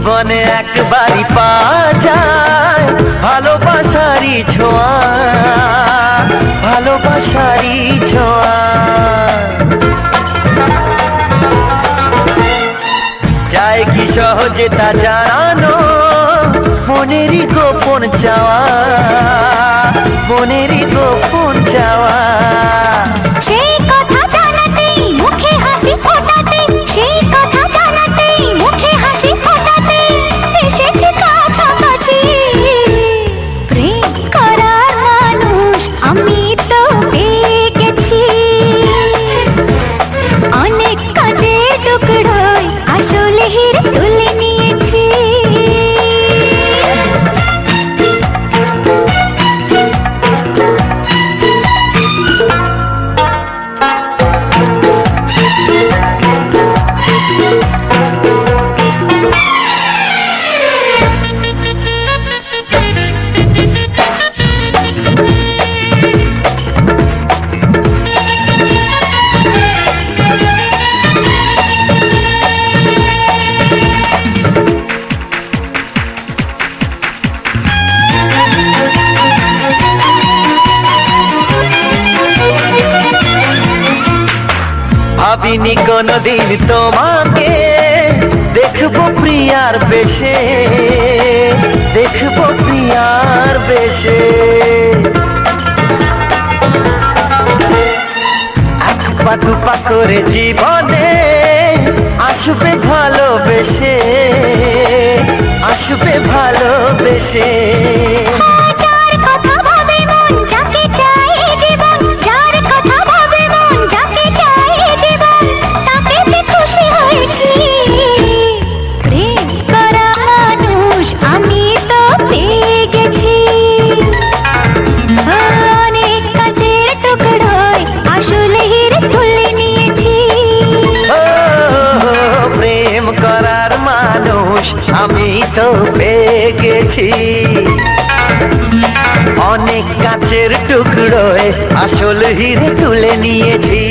জীবনে একবারই পাওয়া যায় ভালোবাসারই ছোঁয়া, ভালোবাসারই ছোঁয়া। যায় কি সহজে তা জানানো মনেরই গোপন চাওয়া, মনেরই গোপন চাওয়া। সেই কথা জানাতেই মুখে হাসি ফোটাতে, সেই কথা জানাতেই মুখে হাসি ফোটাতে এসেছি কাছাকাছি। প্রেম করার মানুষ আমি তো পেয়ে গেছি, অনেক কাজের টুকরোয় আসলে হিরে তুলে নিয়েছি। ভাবিনি কোনদিন তোমাকে দেখবো প্রিয়ার বেশে, দেখবো প্রিয়ার বেশে। এক পা দুপা করে জীবনে আসবে ভালোবেসে, আসবে ভালোবেসে। যার কথা ভাবে মন যাকে চায় জীবন, যার কথা ভাবে মন যাকে চায় জীবন তাকে খুশি হয়েছি। প্রেম করা মানুষ আমি তো পেয়ে গেছি, অনেক কাজের টুকরোয় আসলে হিরে তুলে নিয়েছি। ও প্রেম করার মানুষ আমি তো পেয়ে গেছি, অনেক কাছের টুকরোয় আসল হিরে তুলে নিয়েছি।